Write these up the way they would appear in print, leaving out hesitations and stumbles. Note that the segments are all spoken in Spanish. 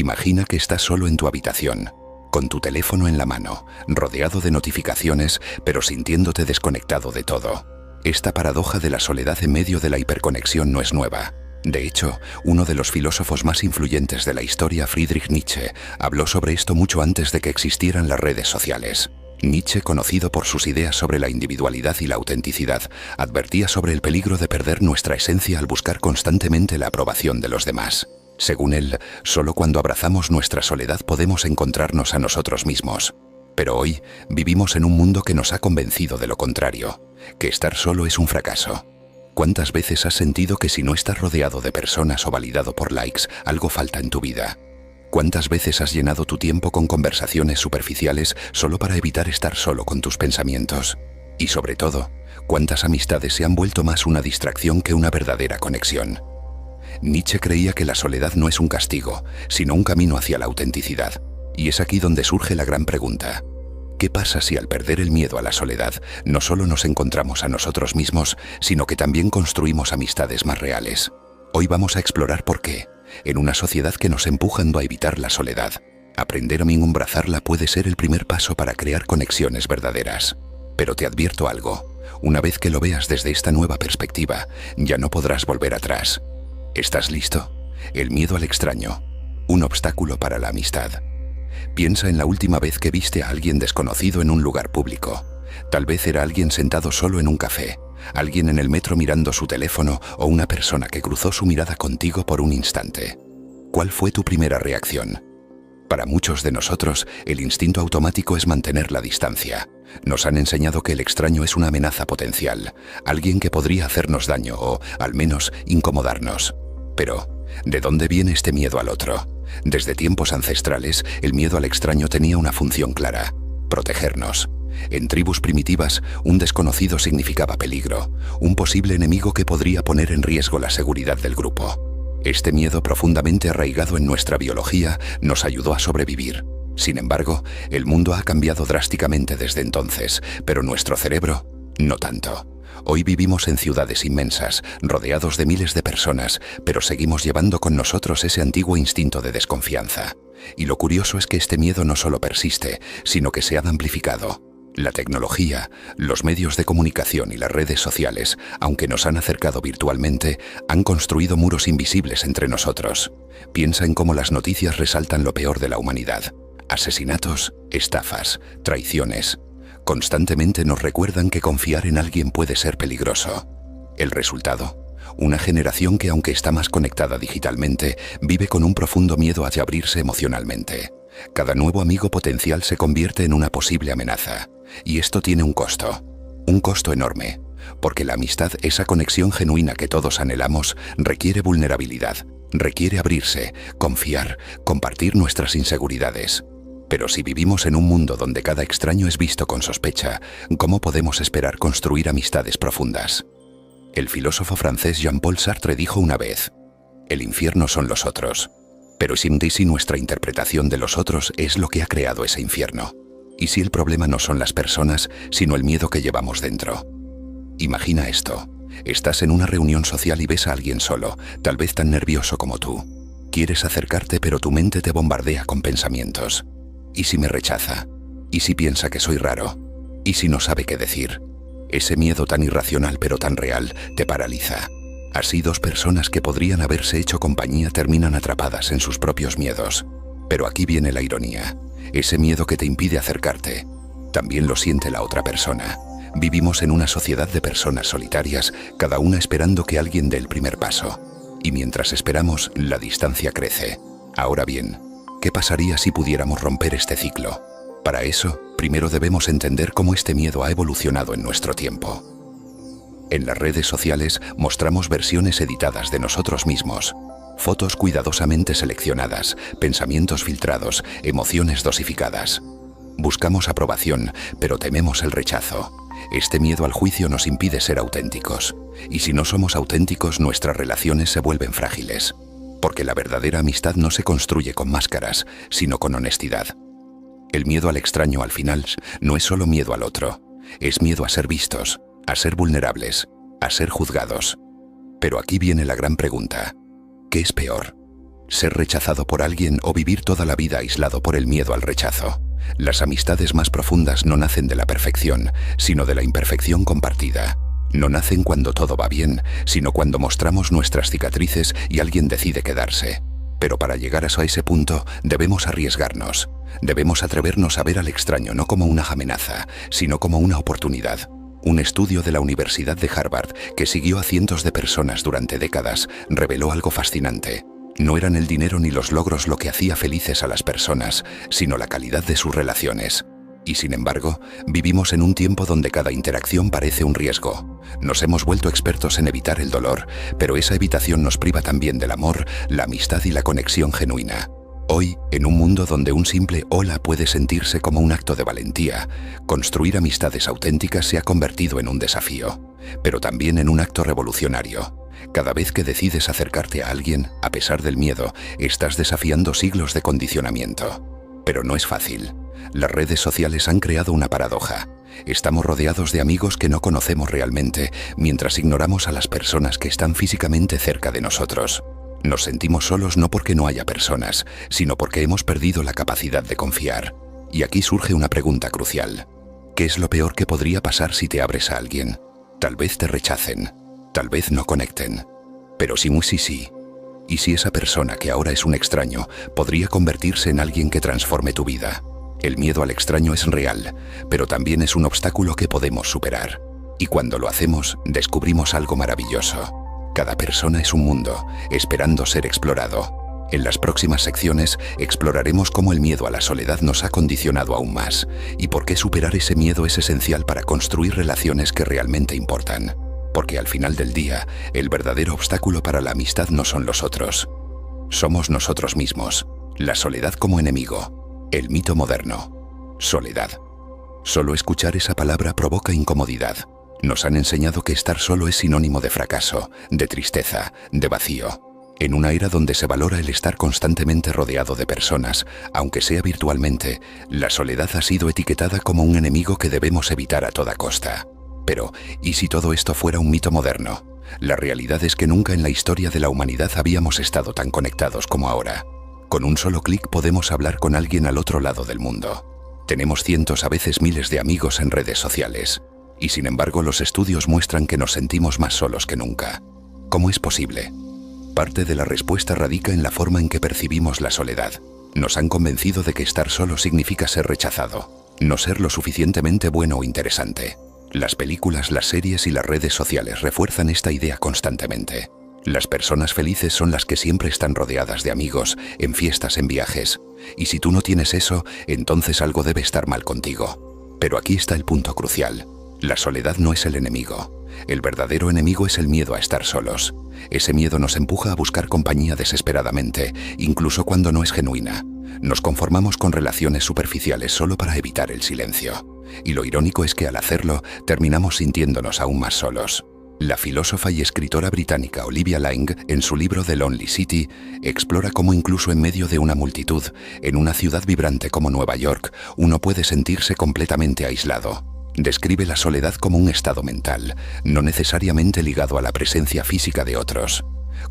Imagina que estás solo en tu habitación, con tu teléfono en la mano, rodeado de notificaciones, pero sintiéndote desconectado de todo. Esta paradoja de la soledad en medio de la hiperconexión no es nueva. De hecho, uno de los filósofos más influyentes de la historia, Friedrich Nietzsche, habló sobre esto mucho antes de que existieran las redes sociales. Nietzsche, conocido por sus ideas sobre la individualidad y la autenticidad, advertía sobre el peligro de perder nuestra esencia al buscar constantemente la aprobación de los demás. Según él, solo cuando abrazamos nuestra soledad podemos encontrarnos a nosotros mismos. Pero hoy vivimos en un mundo que nos ha convencido de lo contrario, que estar solo es un fracaso. ¿Cuántas veces has sentido que si no estás rodeado de personas o validado por likes, algo falta en tu vida? ¿Cuántas veces has llenado tu tiempo con conversaciones superficiales solo para evitar estar solo con tus pensamientos? Y sobre todo, ¿cuántas amistades se han vuelto más una distracción que una verdadera conexión? Nietzsche creía que la soledad no es un castigo, sino un camino hacia la autenticidad. Y es aquí donde surge la gran pregunta. ¿Qué pasa si al perder el miedo a la soledad, no solo nos encontramos a nosotros mismos, sino que también construimos amistades más reales? Hoy vamos a explorar por qué, en una sociedad que nos empuja a evitar la soledad, aprender a minimizarla puede ser el primer paso para crear conexiones verdaderas. Pero te advierto algo, una vez que lo veas desde esta nueva perspectiva, ya no podrás volver atrás. ¿Estás listo? El miedo al extraño, un obstáculo para la amistad. Piensa en la última vez que viste a alguien desconocido en un lugar público. Tal vez era alguien sentado solo en un café, alguien en el metro mirando su teléfono o una persona que cruzó su mirada contigo por un instante. ¿Cuál fue tu primera reacción? Para muchos de nosotros, el instinto automático es mantener la distancia. Nos han enseñado que el extraño es una amenaza potencial, alguien que podría hacernos daño o, al menos, incomodarnos. Pero, ¿de dónde viene este miedo al otro? Desde tiempos ancestrales, el miedo al extraño tenía una función clara: protegernos. En tribus primitivas, un desconocido significaba peligro, un posible enemigo que podría poner en riesgo la seguridad del grupo. Este miedo profundamente arraigado en nuestra biología nos ayudó a sobrevivir. Sin embargo, el mundo ha cambiado drásticamente desde entonces, pero nuestro cerebro, no tanto. Hoy vivimos en ciudades inmensas, rodeados de miles de personas, pero seguimos llevando con nosotros ese antiguo instinto de desconfianza. Y lo curioso es que este miedo no solo persiste, sino que se ha amplificado. La tecnología, los medios de comunicación y las redes sociales, aunque nos han acercado virtualmente, han construido muros invisibles entre nosotros. Piensa en cómo las noticias resaltan lo peor de la humanidad. Asesinatos, estafas, traiciones. Constantemente nos recuerdan que confiar en alguien puede ser peligroso. El resultado: una generación que, aunque está más conectada digitalmente, vive con un profundo miedo hacia abrirse emocionalmente. Cada nuevo amigo potencial se convierte en una posible amenaza. Y esto tiene un costo enorme, porque la amistad, esa conexión genuina que todos anhelamos, requiere vulnerabilidad, requiere abrirse, confiar, compartir nuestras inseguridades. Pero si vivimos en un mundo donde cada extraño es visto con sospecha, ¿cómo podemos esperar construir amistades profundas? El filósofo francés Jean-Paul Sartre dijo una vez: el infierno son los otros. Pero si nuestra interpretación de los otros es lo que ha creado ese infierno. ¿Y si el problema no son las personas, sino el miedo que llevamos dentro? Imagina esto. Estás en una reunión social y ves a alguien solo, tal vez tan nervioso como tú. Quieres acercarte, pero tu mente te bombardea con pensamientos. ¿Y si me rechaza? ¿Y si piensa que soy raro? ¿Y si no sabe qué decir? Ese miedo tan irracional pero tan real te paraliza. Así, dos personas que podrían haberse hecho compañía terminan atrapadas en sus propios miedos. Pero aquí viene la ironía. Ese miedo que te impide acercarte, también lo siente la otra persona. Vivimos en una sociedad de personas solitarias, cada una esperando que alguien dé el primer paso. Y mientras esperamos, la distancia crece. Ahora bien, ¿qué pasaría si pudiéramos romper este ciclo? Para eso, primero debemos entender cómo este miedo ha evolucionado en nuestro tiempo. En las redes sociales mostramos versiones editadas de nosotros mismos. Fotos cuidadosamente seleccionadas, pensamientos filtrados, emociones dosificadas. Buscamos aprobación, pero tememos el rechazo. Este miedo al juicio nos impide ser auténticos. Y si no somos auténticos, nuestras relaciones se vuelven frágiles. Porque la verdadera amistad no se construye con máscaras, sino con honestidad. El miedo al extraño, al final, no es solo miedo al otro. Es miedo a ser vistos, a ser vulnerables, a ser juzgados. Pero aquí viene la gran pregunta. ¿Qué es peor? ser rechazado por alguien o vivir toda la vida aislado por el miedo al rechazo. Las amistades más profundas no nacen de la perfección, sino de la imperfección compartida. No nacen cuando todo va bien, sino cuando mostramos nuestras cicatrices y alguien decide quedarse. Pero para llegar a ese punto, debemos arriesgarnos. Debemos atrevernos a ver al extraño no como una amenaza, sino como una oportunidad. Un estudio de la Universidad de Harvard, que siguió a cientos de personas durante décadas, reveló algo fascinante. No eran el dinero ni los logros lo que hacía felices a las personas, sino la calidad de sus relaciones. Y sin embargo, vivimos en un tiempo donde cada interacción parece un riesgo. Nos hemos vuelto expertos en evitar el dolor, pero esa evitación nos priva también del amor, la amistad y la conexión genuina. Hoy, en un mundo donde un simple hola puede sentirse como un acto de valentía, construir amistades auténticas se ha convertido en un desafío, pero también en un acto revolucionario. Cada vez que decides acercarte a alguien, a pesar del miedo, estás desafiando siglos de condicionamiento. Pero no es fácil. Las redes sociales han creado una paradoja. Estamos rodeados de amigos que no conocemos realmente, mientras ignoramos a las personas que están físicamente cerca de nosotros. Nos sentimos solos no porque no haya personas, sino porque hemos perdido la capacidad de confiar. Y aquí surge una pregunta crucial. ¿Qué es lo peor que podría pasar si te abres a alguien? Tal vez te rechacen, tal vez no conecten, pero sí. ¿Y si esa persona que ahora es un extraño podría convertirse en alguien que transforme tu vida? El miedo al extraño es real, pero también es un obstáculo que podemos superar. Y cuando lo hacemos, descubrimos algo maravilloso. Cada persona es un mundo, esperando ser explorado. En las próximas secciones exploraremos cómo el miedo a la soledad nos ha condicionado aún más y por qué superar ese miedo es esencial para construir relaciones que realmente importan. Porque al final del día, el verdadero obstáculo para la amistad no son los otros. Somos nosotros mismos. La soledad como enemigo. El mito moderno. Soledad. Solo escuchar esa palabra provoca incomodidad. Nos han enseñado que estar solo es sinónimo de fracaso, de tristeza, de vacío. En una era donde se valora el estar constantemente rodeado de personas, aunque sea virtualmente, la soledad ha sido etiquetada como un enemigo que debemos evitar a toda costa. Pero, ¿y si todo esto fuera un mito moderno? La realidad es que nunca en la historia de la humanidad habíamos estado tan conectados como ahora. Con un solo clic podemos hablar con alguien al otro lado del mundo. Tenemos cientos, a veces miles de amigos en redes sociales. Y sin embargo, los estudios muestran que nos sentimos más solos que nunca. ¿Cómo es posible? Parte de la respuesta radica en la forma en que percibimos la soledad. Nos han convencido de que estar solo significa ser rechazado, no ser lo suficientemente bueno o interesante. Las películas, las series y las redes sociales refuerzan esta idea constantemente. Las personas felices son las que siempre están rodeadas de amigos, en fiestas, en viajes. Y si tú no tienes eso, entonces algo debe estar mal contigo. Pero aquí está el punto crucial. La soledad no es el enemigo. El verdadero enemigo es el miedo a estar solos. Ese miedo nos empuja a buscar compañía desesperadamente, incluso cuando no es genuina. Nos conformamos con relaciones superficiales solo para evitar el silencio. Y lo irónico es que al hacerlo, terminamos sintiéndonos aún más solos. La filósofa y escritora británica Olivia Laing, en su libro The Lonely City, explora cómo incluso en medio de una multitud, en una ciudad vibrante como Nueva York, uno puede sentirse completamente aislado. Describe la soledad como un estado mental, no necesariamente ligado a la presencia física de otros.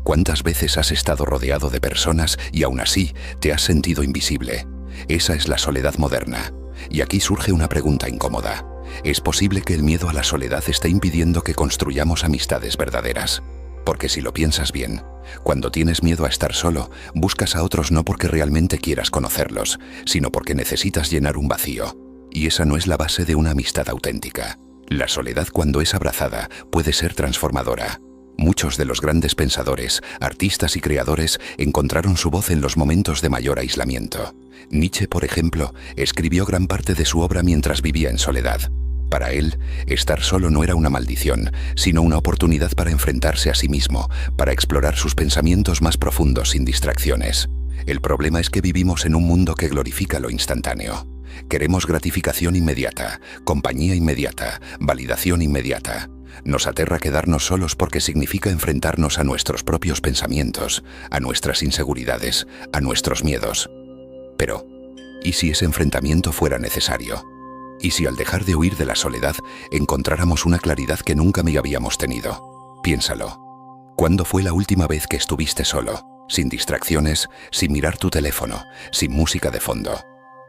¿Cuántas veces has estado rodeado de personas y aún así te has sentido invisible? Esa es la soledad moderna. Y aquí surge una pregunta incómoda. ¿Es posible que el miedo a la soledad esté impidiendo que construyamos amistades verdaderas? Porque si lo piensas bien, cuando tienes miedo a estar solo, buscas a otros no porque realmente quieras conocerlos, sino porque necesitas llenar un vacío. Y esa no es la base de una amistad auténtica. La soledad, cuando es abrazada, puede ser transformadora. Muchos de los grandes pensadores, artistas y creadores encontraron su voz en los momentos de mayor aislamiento. Nietzsche, por ejemplo, escribió gran parte de su obra mientras vivía en soledad. Para él, estar solo no era una maldición, sino una oportunidad para enfrentarse a sí mismo, para explorar sus pensamientos más profundos sin distracciones. El problema es que vivimos en un mundo que glorifica lo instantáneo. Queremos gratificación inmediata, compañía inmediata, validación inmediata. Nos aterra quedarnos solos porque significa enfrentarnos a nuestros propios pensamientos, a nuestras inseguridades, a nuestros miedos. Pero, ¿y si ese enfrentamiento fuera necesario? ¿Y si al dejar de huir de la soledad encontráramos una claridad que nunca habíamos tenido? Piénsalo. ¿Cuándo fue la última vez que estuviste solo? sin distracciones, sin mirar tu teléfono, sin música de fondo.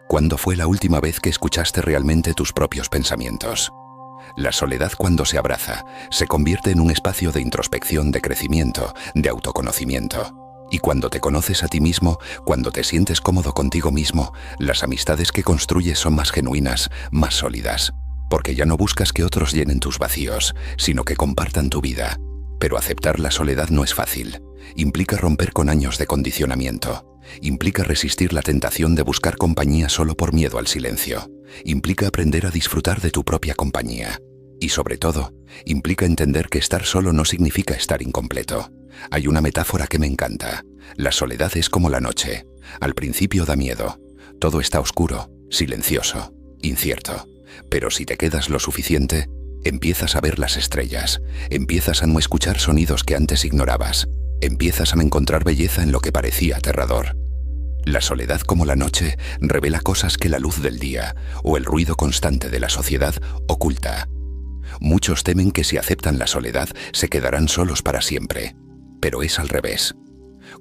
¿Cuándo fue la última vez que escuchaste realmente tus propios pensamientos? La soledad, cuando se abraza, se convierte en un espacio de introspección, de crecimiento, de autoconocimiento. Y cuando te conoces a ti mismo, cuando te sientes cómodo contigo mismo, las amistades que construyes son más genuinas, más sólidas. Porque ya no buscas que otros llenen tus vacíos, sino que compartan tu vida. Pero aceptar la soledad no es fácil. Implica romper con años de condicionamiento. Implica resistir la tentación de buscar compañía solo por miedo al silencio. Implica aprender a disfrutar de tu propia compañía. Y sobre todo, implica entender que estar solo no significa estar incompleto. Hay una metáfora que me encanta. La soledad es como la noche. Al principio da miedo. Todo está oscuro, silencioso, incierto. Pero si te quedas lo suficiente, empiezas a ver las estrellas, empiezas a no escuchar sonidos que antes ignorabas, empiezas a encontrar belleza en lo que parecía aterrador. La soledad, como la noche, revela cosas que la luz del día o el ruido constante de la sociedad oculta. Muchos temen que si aceptan la soledad se quedarán solos para siempre, pero es al revés.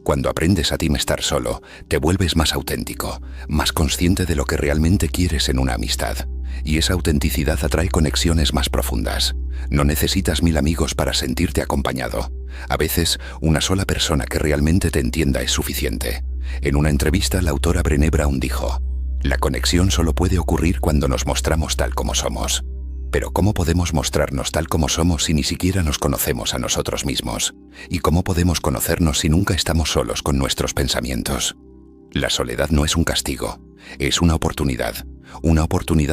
Cuando aprendes a ti estar solo, te vuelves más auténtico, más consciente de lo que realmente quieres en una amistad. Y esa autenticidad atrae conexiones más profundas. No necesitas 1000 amigos para sentirte acompañado. A veces, una sola persona que realmente te entienda es suficiente. En una entrevista, la autora Brené Brown dijo: «La conexión solo puede ocurrir cuando nos mostramos tal como somos». Pero ¿cómo podemos mostrarnos tal como somos si ni siquiera nos conocemos a nosotros mismos? ¿Y cómo podemos conocernos si nunca estamos solos con nuestros pensamientos? La soledad no es un castigo, es una oportunidad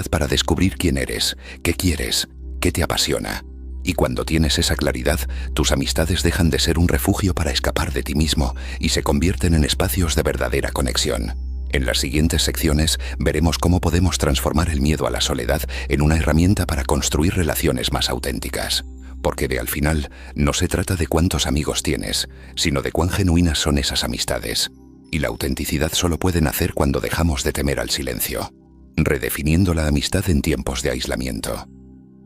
para descubrir quién eres, qué quieres, qué te apasiona. Y cuando tienes esa claridad, tus amistades dejan de ser un refugio para escapar de ti mismo y se convierten en espacios de verdadera conexión. En las siguientes secciones veremos cómo podemos transformar el miedo a la soledad en una herramienta para construir relaciones más auténticas. Porque al final no se trata de cuántos amigos tienes, sino de cuán genuinas son esas amistades. Y la autenticidad solo puede nacer cuando dejamos de temer al silencio. Redefiniendo la amistad en tiempos de aislamiento.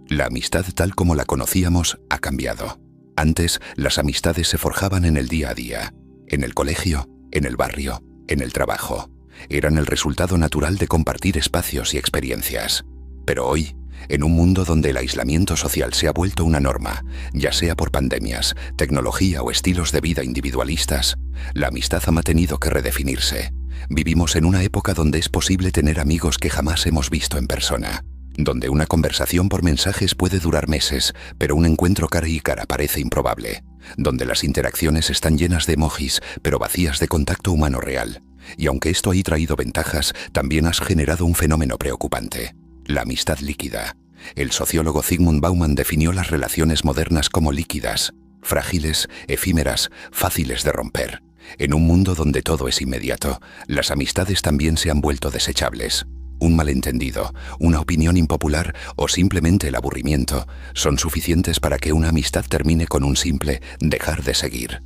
La amistad tal como la conocíamos ha cambiado. Antes, las amistades se forjaban en el día a día, en el colegio, en el barrio, en el trabajo. Eran el resultado natural de compartir espacios y experiencias. Pero hoy, en un mundo donde el aislamiento social se ha vuelto una norma, ya sea por pandemias, tecnología o estilos de vida individualistas, la amistad ha tenido que redefinirse. Vivimos en una época donde es posible tener amigos que jamás hemos visto en persona, donde una conversación por mensajes puede durar meses, pero un encuentro cara y cara parece improbable, donde las interacciones están llenas de emojis, pero vacías de contacto humano real. Y aunque esto ha traído ventajas, también has generado un fenómeno preocupante: la amistad líquida. El sociólogo Zygmunt Bauman definió las relaciones modernas como líquidas, frágiles, efímeras, fáciles de romper. En un mundo donde todo es inmediato, las amistades también se han vuelto desechables. Un malentendido, una opinión impopular o simplemente el aburrimiento son suficientes para que una amistad termine con un simple dejar de seguir.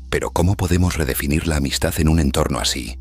Pero ¿cómo podemos redefinir la amistad en un entorno así?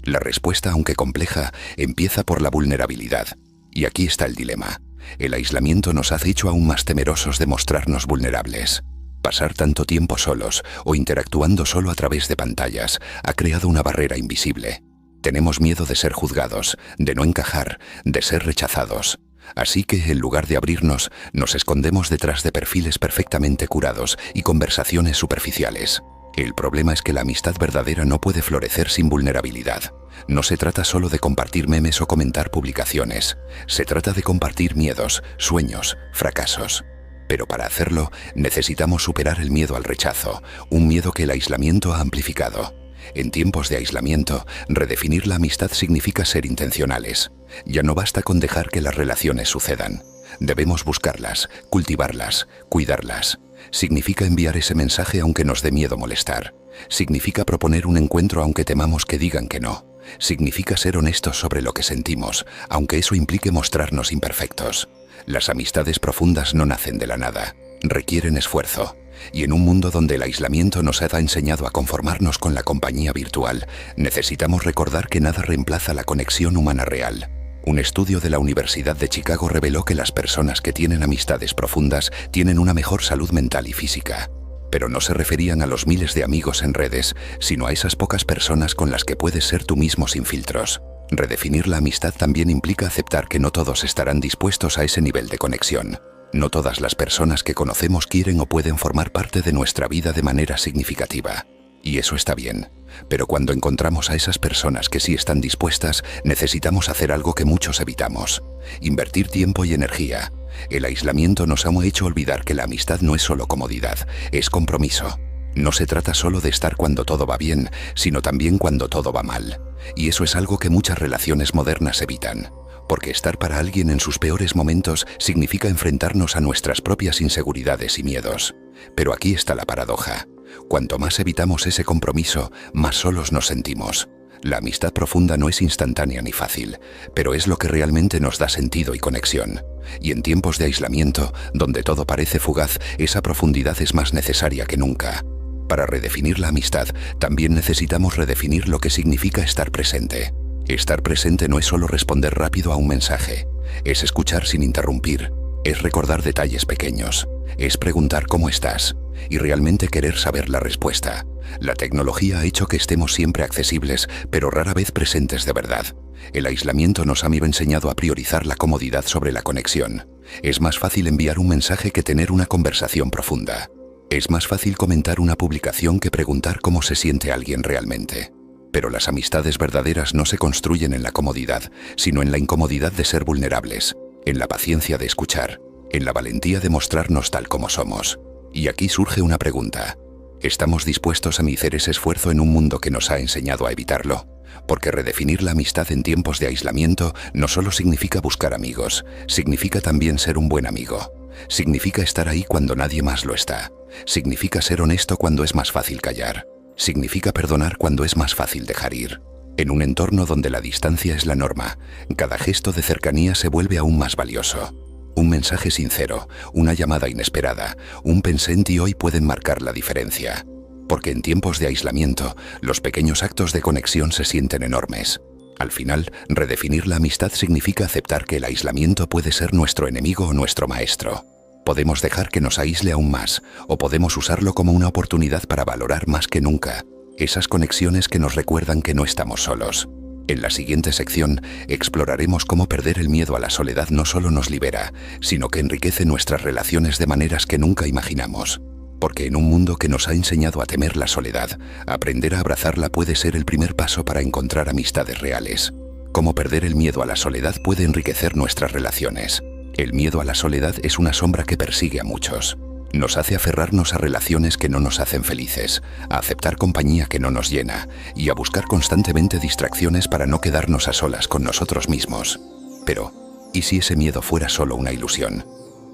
La respuesta, aunque compleja, empieza por la vulnerabilidad. Y aquí está el dilema. El aislamiento nos ha hecho aún más temerosos de mostrarnos vulnerables. Pasar tanto tiempo solos o interactuando solo a través de pantallas ha creado una barrera invisible. Tenemos miedo de ser juzgados, de no encajar, de ser rechazados. Así que, en lugar de abrirnos, nos escondemos detrás de perfiles perfectamente curados y conversaciones superficiales. El problema es que la amistad verdadera no puede florecer sin vulnerabilidad. No se trata solo de compartir memes o comentar publicaciones. Se trata de compartir miedos, sueños, fracasos. Pero para hacerlo, necesitamos superar el miedo al rechazo, un miedo que el aislamiento ha amplificado. En tiempos de aislamiento, redefinir la amistad significa ser intencionales. Ya no basta con dejar que las relaciones sucedan. Debemos buscarlas, cultivarlas, cuidarlas. Significa enviar ese mensaje aunque nos dé miedo molestar. Significa proponer un encuentro aunque temamos que digan que no. Significa ser honestos sobre lo que sentimos, aunque eso implique mostrarnos imperfectos. Las amistades profundas no nacen de la nada, requieren esfuerzo. Y en un mundo donde el aislamiento nos ha enseñado a conformarnos con la compañía virtual, necesitamos recordar que nada reemplaza la conexión humana real. Un estudio de la Universidad de Chicago reveló que las personas que tienen amistades profundas tienen una mejor salud mental y física. Pero no se referían a los miles de amigos en redes, sino a esas pocas personas con las que puedes ser tú mismo sin filtros. Redefinir la amistad también implica aceptar que no todos estarán dispuestos a ese nivel de conexión. No todas las personas que conocemos quieren o pueden formar parte de nuestra vida de manera significativa. Y eso está bien. Pero cuando encontramos a esas personas que sí están dispuestas, necesitamos hacer algo que muchos evitamos: invertir tiempo y energía. El aislamiento nos ha hecho olvidar que la amistad no es solo comodidad, es compromiso. No se trata solo de estar cuando todo va bien, sino también cuando todo va mal. Y eso es algo que muchas relaciones modernas evitan. Porque estar para alguien en sus peores momentos significa enfrentarnos a nuestras propias inseguridades y miedos. Pero aquí está la paradoja. Cuanto más evitamos ese compromiso, más solos nos sentimos. La amistad profunda no es instantánea ni fácil, pero es lo que realmente nos da sentido y conexión. Y en tiempos de aislamiento, donde todo parece fugaz, esa profundidad es más necesaria que nunca. Para redefinir la amistad, también necesitamos redefinir lo que significa estar presente. Estar presente no es solo responder rápido a un mensaje, es escuchar sin interrumpir, es recordar detalles pequeños, es preguntar cómo estás y realmente querer saber la respuesta. La tecnología ha hecho que estemos siempre accesibles, pero rara vez presentes de verdad. El aislamiento nos ha enseñado a priorizar la comodidad sobre la conexión. Es más fácil enviar un mensaje que tener una conversación profunda. Es más fácil comentar una publicación que preguntar cómo se siente alguien realmente. Pero las amistades verdaderas no se construyen en la comodidad, sino en la incomodidad de ser vulnerables, en la paciencia de escuchar, en la valentía de mostrarnos tal como somos. Y aquí surge una pregunta: ¿estamos dispuestos a hacer ese esfuerzo en un mundo que nos ha enseñado a evitarlo? Porque redefinir la amistad en tiempos de aislamiento no solo significa buscar amigos, significa también ser un buen amigo. Significa estar ahí cuando nadie más lo está. Significa ser honesto cuando es más fácil callar. Significa perdonar cuando es más fácil dejar ir. En un entorno donde la distancia es la norma, cada gesto de cercanía se vuelve aún más valioso. Un mensaje sincero, una llamada inesperada, un pensé en ti hoy pueden marcar la diferencia. Porque en tiempos de aislamiento, los pequeños actos de conexión se sienten enormes. Al final, redefinir la amistad significa aceptar que el aislamiento puede ser nuestro enemigo o nuestro maestro. Podemos dejar que nos aísle aún más, o podemos usarlo como una oportunidad para valorar más que nunca esas conexiones que nos recuerdan que no estamos solos. En la siguiente sección, exploraremos cómo perder el miedo a la soledad no solo nos libera, sino que enriquece nuestras relaciones de maneras que nunca imaginamos. Porque en un mundo que nos ha enseñado a temer la soledad, aprender a abrazarla puede ser el primer paso para encontrar amistades reales. Cómo perder el miedo a la soledad puede enriquecer nuestras relaciones. El miedo a la soledad es una sombra que persigue a muchos. Nos hace aferrarnos a relaciones que no nos hacen felices, a aceptar compañía que no nos llena y a buscar constantemente distracciones para no quedarnos a solas con nosotros mismos. Pero, ¿y si ese miedo fuera solo una ilusión?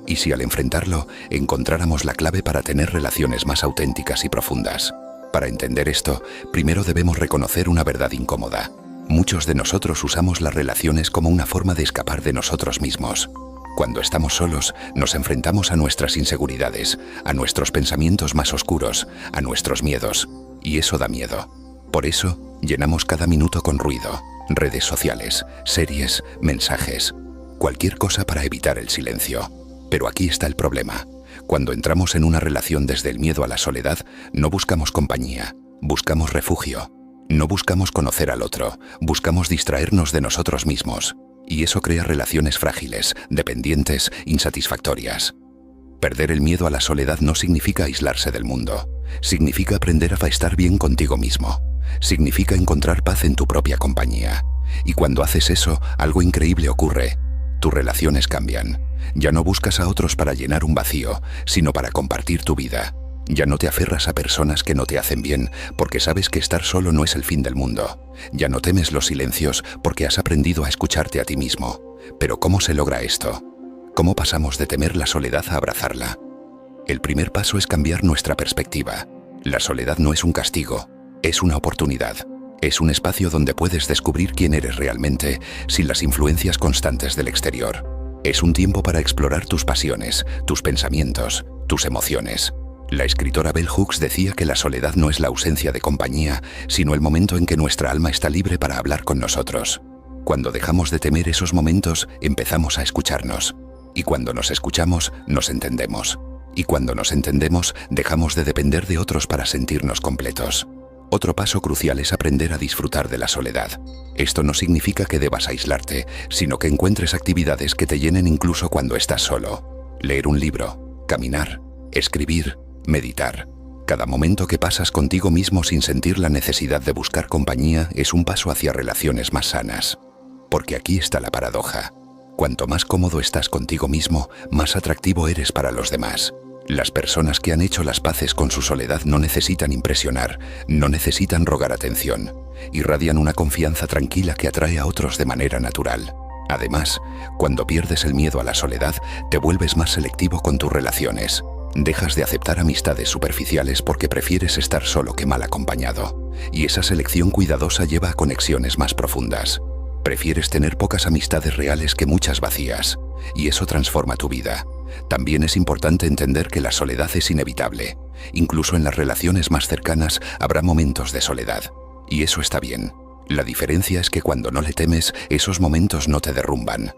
¿Y si al enfrentarlo encontráramos la clave para tener relaciones más auténticas y profundas? Para entender esto, primero debemos reconocer una verdad incómoda. Muchos de nosotros usamos las relaciones como una forma de escapar de nosotros mismos. Cuando estamos solos, nos enfrentamos a nuestras inseguridades, a nuestros pensamientos más oscuros, a nuestros miedos. Y eso da miedo. Por eso, llenamos cada minuto con ruido, redes sociales, series, mensajes, cualquier cosa para evitar el silencio. Pero aquí está el problema. Cuando entramos en una relación desde el miedo a la soledad, no buscamos compañía, buscamos refugio. No buscamos conocer al otro, buscamos distraernos de nosotros mismos. Y eso crea relaciones frágiles, dependientes, insatisfactorias. Perder el miedo a la soledad no significa aislarse del mundo. Significa aprender a estar bien contigo mismo. Significa encontrar paz en tu propia compañía. Y cuando haces eso, algo increíble ocurre. Tus relaciones cambian. Ya no buscas a otros para llenar un vacío, sino para compartir tu vida. Ya no te aferras a personas que no te hacen bien, porque sabes que estar solo no es el fin del mundo. Ya no temes los silencios, porque has aprendido a escucharte a ti mismo. Pero ¿cómo se logra esto? ¿Cómo pasamos de temer la soledad a abrazarla? El primer paso es cambiar nuestra perspectiva. La soledad no es un castigo, es una oportunidad. Es un espacio donde puedes descubrir quién eres realmente, sin las influencias constantes del exterior. Es un tiempo para explorar tus pasiones, tus pensamientos, tus emociones. La escritora Bell Hooks decía que la soledad no es la ausencia de compañía, sino el momento en que nuestra alma está libre para hablar con nosotros. Cuando dejamos de temer esos momentos, empezamos a escucharnos. Y cuando nos escuchamos, nos entendemos. Y cuando nos entendemos, dejamos de depender de otros para sentirnos completos. Otro paso crucial es aprender a disfrutar de la soledad. Esto no significa que debas aislarte, sino que encuentres actividades que te llenen incluso cuando estás solo. Leer un libro, caminar, escribir, meditar. Cada momento que pasas contigo mismo sin sentir la necesidad de buscar compañía es un paso hacia relaciones más sanas. Porque aquí está la paradoja. Cuanto más cómodo estás contigo mismo, más atractivo eres para los demás. Las personas que han hecho las paces con su soledad no necesitan impresionar, no necesitan rogar atención. Irradian una confianza tranquila que atrae a otros de manera natural. Además, cuando pierdes el miedo a la soledad, te vuelves más selectivo con tus relaciones. Dejas de aceptar amistades superficiales porque prefieres estar solo que mal acompañado. Y esa selección cuidadosa lleva a conexiones más profundas. Prefieres tener pocas amistades reales que muchas vacías. Y eso transforma tu vida. También es importante entender que la soledad es inevitable. Incluso en las relaciones más cercanas habrá momentos de soledad. Y eso está bien. La diferencia es que cuando no le temes, esos momentos no te derrumban.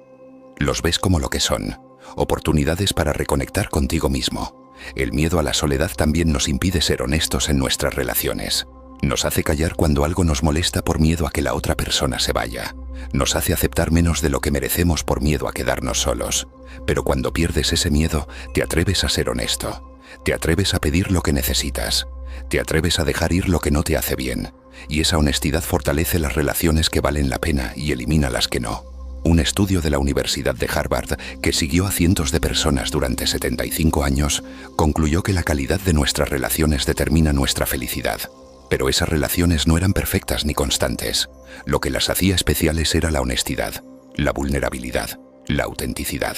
Los ves como lo que son. Oportunidades para reconectar contigo mismo. El miedo a la soledad también nos impide ser honestos en nuestras relaciones. Nos hace callar cuando algo nos molesta por miedo a que la otra persona se vaya. Nos hace aceptar menos de lo que merecemos por miedo a quedarnos solos. Pero cuando pierdes ese miedo, te atreves a ser honesto. Te atreves a pedir lo que necesitas. Te atreves a dejar ir lo que no te hace bien. Y esa honestidad fortalece las relaciones que valen la pena y elimina las que no. Un estudio de la Universidad de Harvard, que siguió a cientos de personas durante 75 años, concluyó que la calidad de nuestras relaciones determina nuestra felicidad. Pero esas relaciones no eran perfectas ni constantes. Lo que las hacía especiales era la honestidad, la vulnerabilidad, la autenticidad.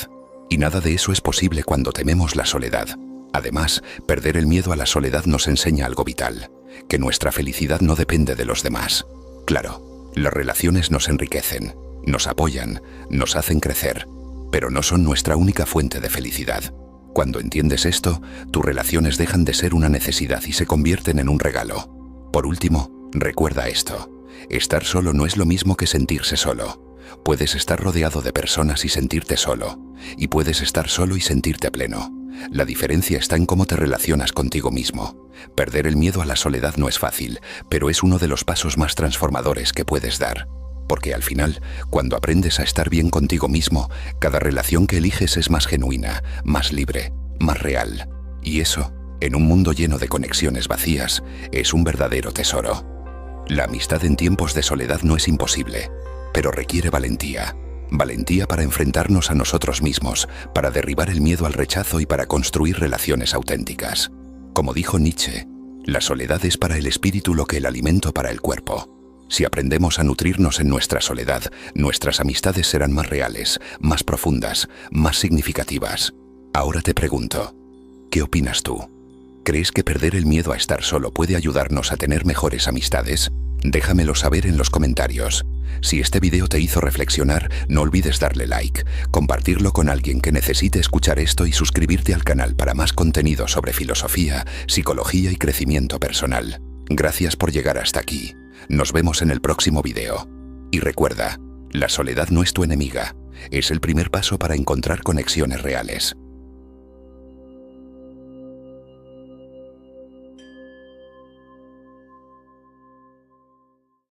Y nada de eso es posible cuando tememos la soledad. Además, perder el miedo a la soledad nos enseña algo vital, que nuestra felicidad no depende de los demás. Claro, las relaciones nos enriquecen, nos apoyan, nos hacen crecer, pero no son nuestra única fuente de felicidad. Cuando entiendes esto, tus relaciones dejan de ser una necesidad y se convierten en un regalo. Por último, recuerda esto. Estar solo no es lo mismo que sentirse solo. Puedes estar rodeado de personas y sentirte solo, y puedes estar solo y sentirte pleno. La diferencia está en cómo te relacionas contigo mismo. Perder el miedo a la soledad no es fácil, pero es uno de los pasos más transformadores que puedes dar. Porque al final, cuando aprendes a estar bien contigo mismo, cada relación que eliges es más genuina, más libre, más real. Y eso, en un mundo lleno de conexiones vacías, es un verdadero tesoro. La amistad en tiempos de soledad no es imposible, pero requiere valentía. Valentía para enfrentarnos a nosotros mismos, para derribar el miedo al rechazo y para construir relaciones auténticas. Como dijo Nietzsche, la soledad es para el espíritu lo que el alimento para el cuerpo. Si aprendemos a nutrirnos en nuestra soledad, nuestras amistades serán más reales, más profundas, más significativas. Ahora te pregunto, ¿qué opinas tú? ¿Crees que perder el miedo a estar solo puede ayudarnos a tener mejores amistades? Déjamelo saber en los comentarios. Si este video te hizo reflexionar, no olvides darle like, compartirlo con alguien que necesite escuchar esto y suscribirte al canal para más contenido sobre filosofía, psicología y crecimiento personal. Gracias por llegar hasta aquí. Nos vemos en el próximo video. Y recuerda, la soledad no es tu enemiga, es el primer paso para encontrar conexiones reales.